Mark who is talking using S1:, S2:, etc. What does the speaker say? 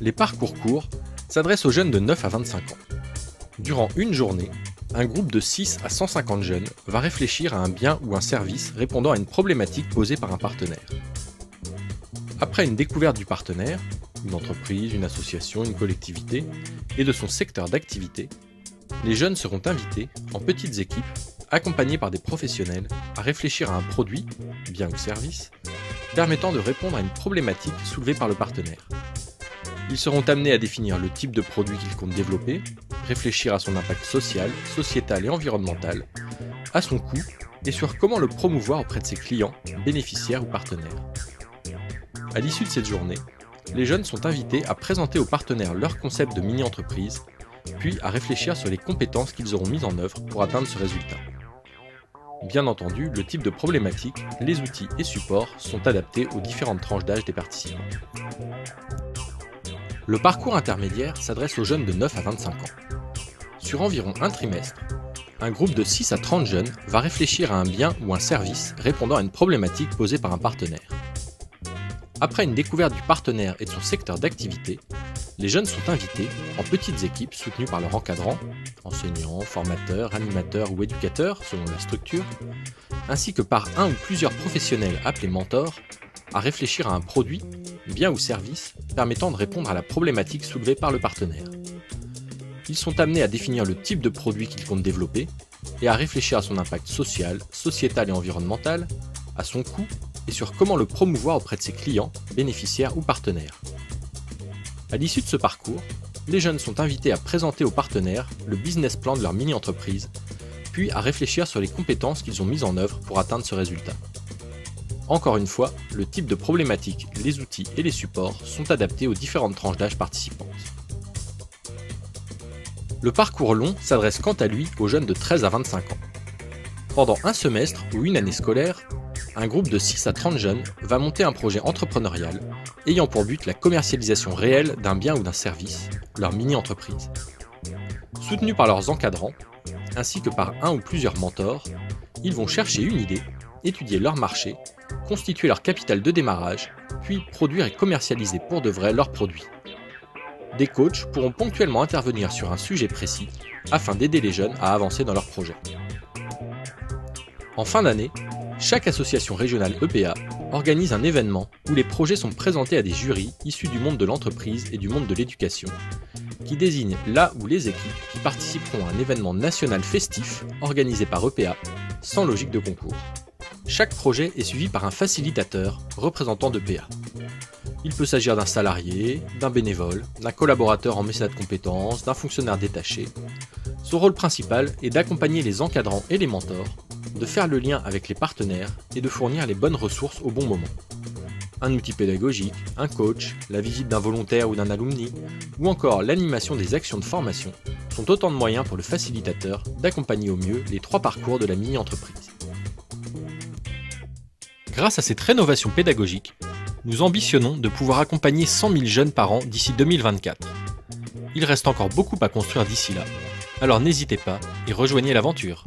S1: Les parcours courts s'adressent aux jeunes de 9 à 25 ans. Durant une journée, un groupe de 6 à 150 jeunes va réfléchir à un bien ou un service répondant à une problématique posée par un partenaire. Après une découverte du partenaire, une entreprise, une association, une collectivité, et de son secteur d'activité, les jeunes seront invités, en petites équipes, accompagnés par des professionnels, à réfléchir à un produit, bien ou service, permettant de répondre à une problématique soulevée par le partenaire. Ils seront amenés à définir le type de produit qu'ils comptent développer, réfléchir à son impact social, sociétal et environnemental, à son coût et sur comment le promouvoir auprès de ses clients, bénéficiaires ou partenaires. À l'issue de cette journée, les jeunes sont invités à présenter aux partenaires leur concept de mini-entreprise, puis à réfléchir sur les compétences qu'ils auront mises en œuvre pour atteindre ce résultat. Bien entendu, le type de problématique, les outils et supports sont adaptés aux différentes tranches d'âge des participants. Le parcours intermédiaire s'adresse aux jeunes de 9 à 25 ans. Sur environ un trimestre, un groupe de 6 à 30 jeunes va réfléchir à un bien ou un service répondant à une problématique posée par un partenaire. Après une découverte du partenaire et de son secteur d'activité, les jeunes sont invités, en petites équipes soutenues par leur encadrant, enseignants, formateurs, animateurs ou éducateurs selon la structure, ainsi que par un ou plusieurs professionnels appelés mentors, à réfléchir à un produit, bien ou service, permettant de répondre à la problématique soulevée par le partenaire. Ils sont amenés à définir le type de produit qu'ils comptent développer et à réfléchir à son impact social, sociétal et environnemental, à son coût et sur comment le promouvoir auprès de ses clients, bénéficiaires ou partenaires. À l'issue de ce parcours, les jeunes sont invités à présenter aux partenaires le business plan de leur mini-entreprise, puis à réfléchir sur les compétences qu'ils ont mises en œuvre pour atteindre ce résultat. Encore une fois, le type de problématique, les outils et les supports sont adaptés aux différentes tranches d'âge participantes. Le parcours long s'adresse quant à lui aux jeunes de 13 à 25 ans. Pendant un semestre ou une année scolaire, un groupe de 6 à 30 jeunes va monter un projet entrepreneurial ayant pour but la commercialisation réelle d'un bien ou d'un service, leur mini-entreprise. Soutenus par leurs encadrants, ainsi que par un ou plusieurs mentors, ils vont chercher une idée, étudier leur marché, constituer leur capital de démarrage, puis produire et commercialiser pour de vrai leurs produits. Des coachs pourront ponctuellement intervenir sur un sujet précis afin d'aider les jeunes à avancer dans leur projet. En fin d'année, chaque association régionale EPA organise un événement où les projets sont présentés à des jurys issus du monde de l'entreprise et du monde de l'éducation, qui désignent là où les équipes qui participeront à un événement national festif organisé par EPA, sans logique de concours. Chaque projet est suivi par un facilitateur représentant d'EPA. Il peut s'agir d'un salarié, d'un bénévole, d'un collaborateur en mécénat de compétences, d'un fonctionnaire détaché. Son rôle principal est d'accompagner les encadrants et les mentors, de faire le lien avec les partenaires et de fournir les bonnes ressources au bon moment. Un outil pédagogique, un coach, la visite d'un volontaire ou d'un alumni, ou encore l'animation des actions de formation sont autant de moyens pour le facilitateur d'accompagner au mieux les 3 parcours de la mini-entreprise. Grâce à cette rénovation pédagogique, nous ambitionnons de pouvoir accompagner 100 000 jeunes par an d'ici 2024. Il reste encore beaucoup à construire d'ici là, alors n'hésitez pas et rejoignez l'aventure.